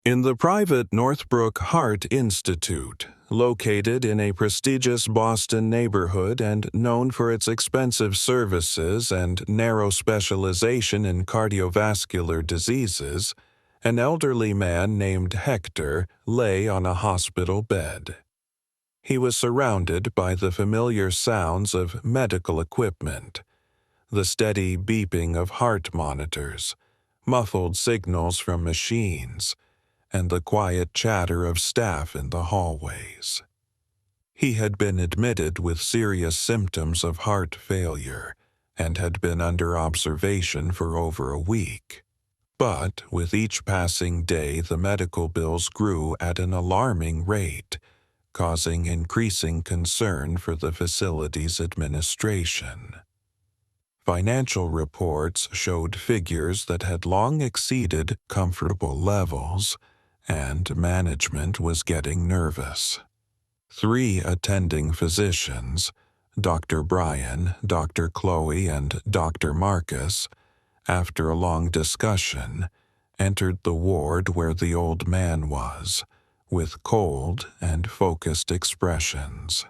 In the private Northbrook Heart Institute, located in a prestigious Boston neighborhood and known for its expensive services and narrow specialization in cardiovascular diseases, an elderly man named Hector lay on a hospital bed. He was surrounded by the familiar sounds of medical equipment, the steady beeping of heart monitors, muffled signals from machines, and the quiet chatter of staff in the hallways. He had been admitted with serious symptoms of heart failure and had been under observation for over a week. But with each passing day, the medical bills grew at an alarming rate, causing increasing concern for the facility's administration. Financial reports showed figures that had long exceeded comfortable levels, and management was getting nervous. 3 attending physicians, Dr. Brian, Dr. Chloe, and Dr. Marcus, after a long discussion, entered the ward where the old man was, with cold and focused expressions.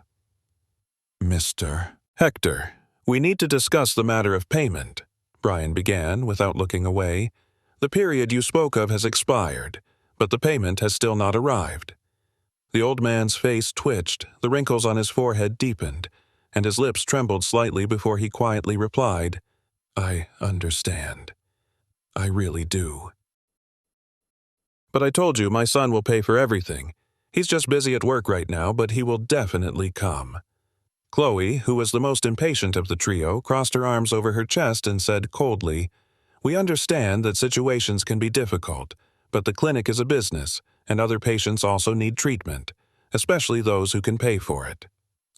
"Mr. Hector, we need to discuss the matter of payment," Brian began without looking away. "The period you spoke of has expired, but the payment has still not arrived." The old man's face twitched, the wrinkles on his forehead deepened, and his lips trembled slightly before he quietly replied, "I understand. I really do. But I told you my son will pay for everything. He's just busy at work right now, but he will definitely come." Chloe, who was the most impatient of the trio, crossed her arms over her chest and said coldly, "We understand that situations can be difficult, but the clinic is a business, and other patients also need treatment, especially those who can pay for it."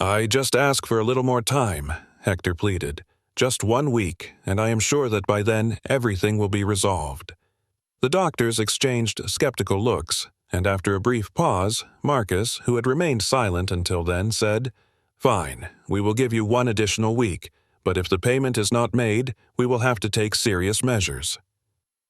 "I just ask for a little more time," Hector pleaded. "Just 1 week, and I am sure that by then everything will be resolved." The doctors exchanged skeptical looks, and after a brief pause, Marcus, who had remained silent until then, said, "Fine, we will give you 1 additional week, but if the payment is not made, we will have to take serious measures."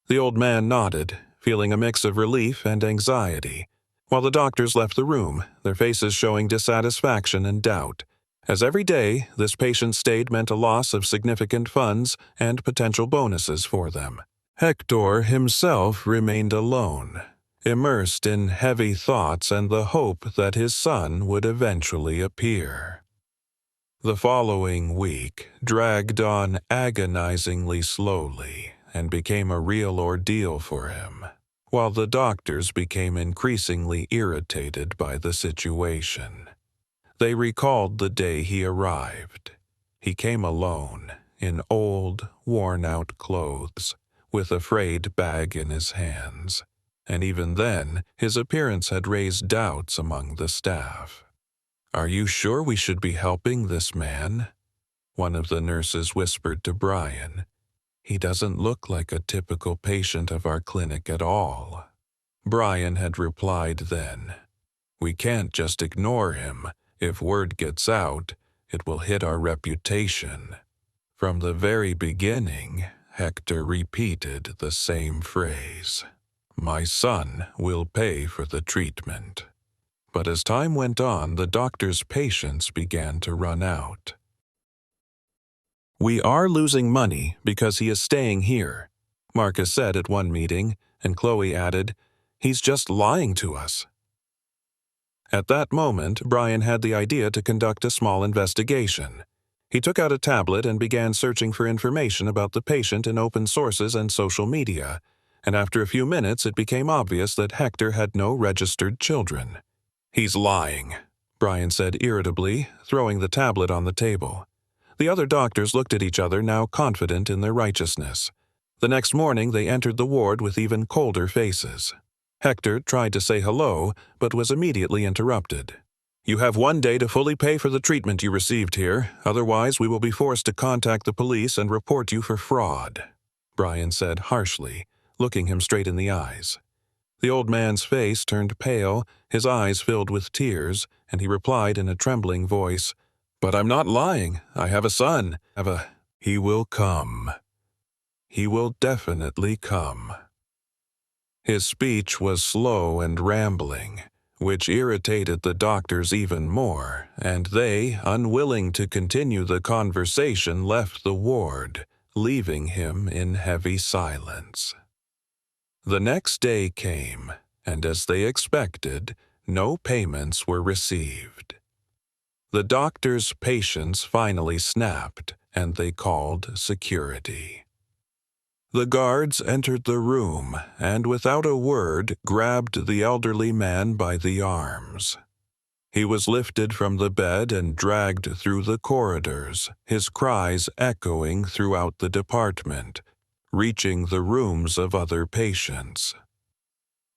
The old man nodded, feeling a mix of relief and anxiety, while the doctors left the room, their faces showing dissatisfaction and doubt, as every day this patient's stay meant a loss of significant funds and potential bonuses for them. Hector himself remained alone, immersed in heavy thoughts and the hope that his son would eventually appear. The following week dragged on agonizingly slowly and became a real ordeal for him, while the doctors became increasingly irritated by the situation. They recalled the day he arrived. He came alone, in old, worn-out clothes, with a frayed bag in his hands, and even then his appearance had raised doubts among the staff. "Are you sure we should be helping this man?" one of the nurses whispered to Brian. "He doesn't look like a typical patient of our clinic at all." Brian had replied then, "We can't just ignore him. If word gets out, it will hit our reputation." From the very beginning, Hector repeated the same phrase, "My son will pay for the treatment." But as time went on, the doctor's patience began to run out. "We are losing money because he is staying here," Marcus said at one meeting, and Chloe added, "He's just lying to us." At that moment, Brian had the idea to conduct a small investigation. He took out a tablet and began searching for information about the patient in open sources and social media, and after a few minutes it became obvious that Hector had no registered children. "He's lying," Brian said irritably, throwing the tablet on the table. The other doctors looked at each other, now confident in their righteousness. The next morning they entered the ward with even colder faces. Hector tried to say hello, but was immediately interrupted. "You have 1 day to fully pay for the treatment you received here, otherwise we will be forced to contact the police and report you for fraud," Brian said harshly, looking him straight in the eyes. The old man's face turned pale, his eyes filled with tears, and he replied in a trembling voice, "But I'm not lying. I have a son. He will come. He will definitely come." His speech was slow and rambling, which irritated the doctors even more, and they, unwilling to continue the conversation, left the ward, leaving him in heavy silence. The next day came, and as they expected, no payments were received. The doctor's patience finally snapped, and they called security. The guards entered the room and, without a word, grabbed the elderly man by the arms. He was lifted from the bed and dragged through the corridors, his cries echoing throughout the department, reaching the rooms of other patients.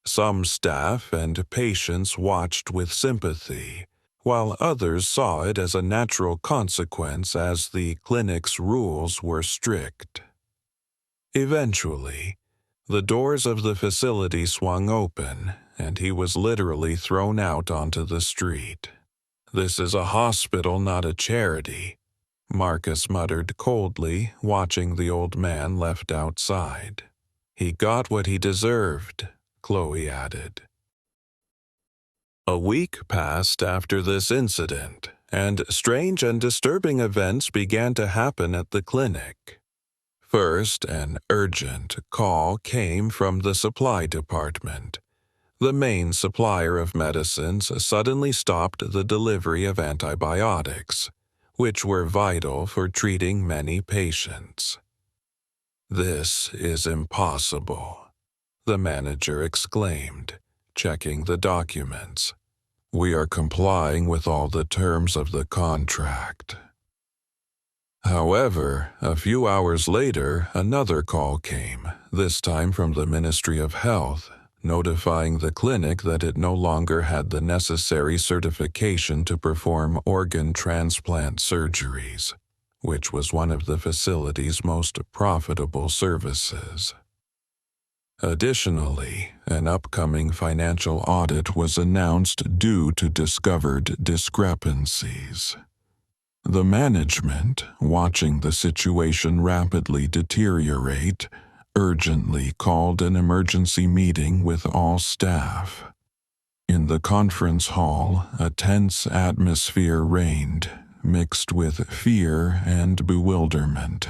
Some staff and patients watched with sympathy, while others saw it as a natural consequence as the clinic's rules were strict. Eventually, the doors of the facility swung open, and he was literally thrown out onto the street. "This is a hospital, not a charity," Marcus muttered coldly, watching the old man left outside. "He got what he deserved," Chloe added. A week passed after this incident, and strange and disturbing events began to happen at the clinic. First, an urgent call came from the supply department. The main supplier of medicines suddenly stopped the delivery of antibiotics, which were vital for treating many patients. "This is impossible," the manager exclaimed, checking the documents. "We are complying with all the terms of the contract." However, a few hours later, another call came, this time from the Ministry of Health, notifying the clinic that it no longer had the necessary certification to perform organ transplant surgeries, which was one of the facility's most profitable services. Additionally, an upcoming financial audit was announced due to discovered discrepancies. The management, watching the situation rapidly deteriorate, urgently called an emergency meeting with all staff. In the conference hall, a tense atmosphere reigned, mixed with fear and bewilderment.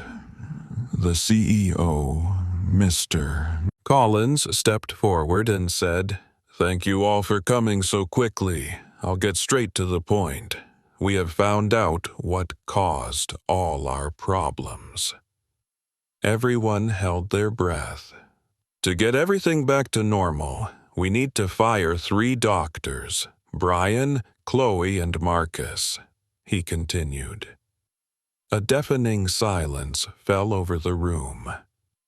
The CEO, Mr. Collins, stepped forward and said, "Thank you all for coming so quickly. I'll get straight to the point. We have found out what caused all our problems." Everyone held their breath. "To get everything back to normal, we need to fire 3 doctors, Brian, Chloe, and Marcus," he continued. A deafening silence fell over the room.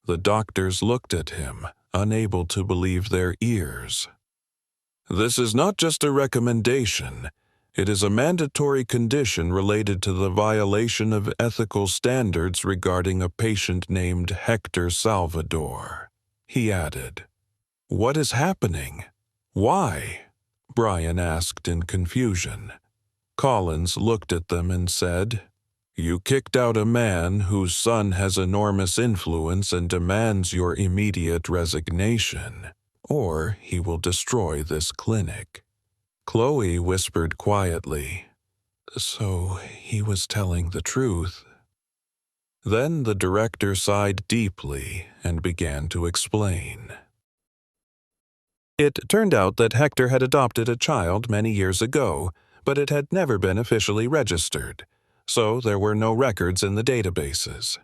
The doctors looked at him, unable to believe their ears. "This is not just a recommendation. It is a mandatory condition related to the violation of ethical standards regarding a patient named Hector Salvador," he added. "What is happening? Why?" Brian asked in confusion. Collins looked at them and said, "You kicked out a man whose son has enormous influence and demands your immediate resignation, or he will destroy this clinic." Chloe whispered quietly, "So he was telling the truth." Then the director sighed deeply and began to explain. It turned out that Hector had adopted a child many years ago, but it had never been officially registered, so there were no records in the databases.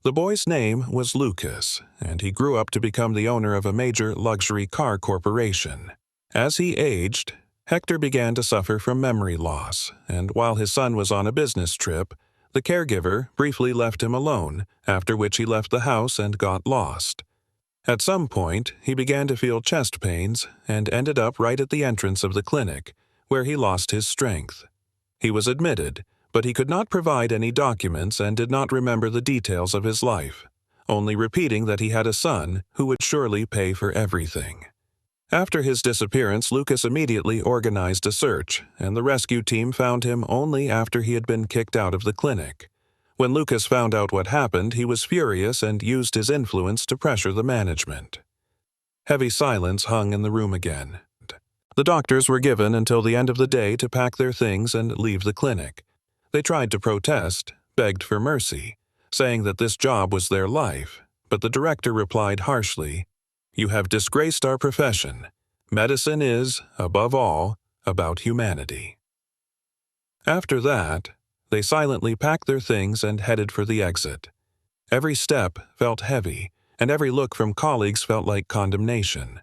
The boy's name was Lucas, and he grew up to become the owner of a major luxury car corporation. As he aged, Hector began to suffer from memory loss, and while his son was on a business trip, the caregiver briefly left him alone, after which he left the house and got lost. At some point, he began to feel chest pains and ended up right at the entrance of the clinic, where he lost his strength. He was admitted, but he could not provide any documents and did not remember the details of his life, only repeating that he had a son who would surely pay for everything. After his disappearance, Lucas immediately organized a search, and the rescue team found him only after he had been kicked out of the clinic. When Lucas found out what happened, he was furious and used his influence to pressure the management. Heavy silence hung in the room again. The doctors were given until the end of the day to pack their things and leave the clinic. They tried to protest, begged for mercy, saying that this job was their life, but the director replied harshly, "You have disgraced our profession. Medicine is, above all, about humanity." After that, they silently packed their things and headed for the exit. Every step felt heavy, and every look from colleagues felt like condemnation.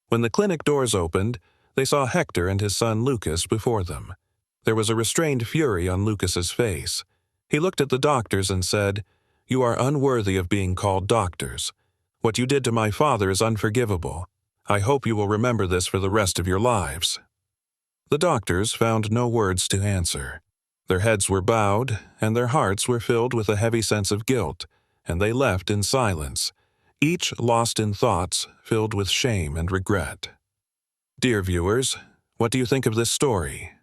When the clinic doors opened, they saw Hector and his son Lucas before them. There was a restrained fury on Lucas's face. He looked at the doctors and said, "You are unworthy of being called doctors. What you did to my father is unforgivable. I hope you will remember this for the rest of your lives." The doctors found no words to answer. Their heads were bowed, and their hearts were filled with a heavy sense of guilt, and they left in silence, each lost in thoughts filled with shame and regret. Dear viewers, what do you think of this story?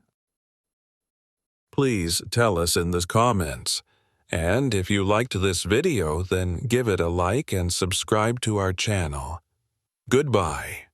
Please tell us in the comments. And if you liked this video, then give it a like and subscribe to our channel. Goodbye.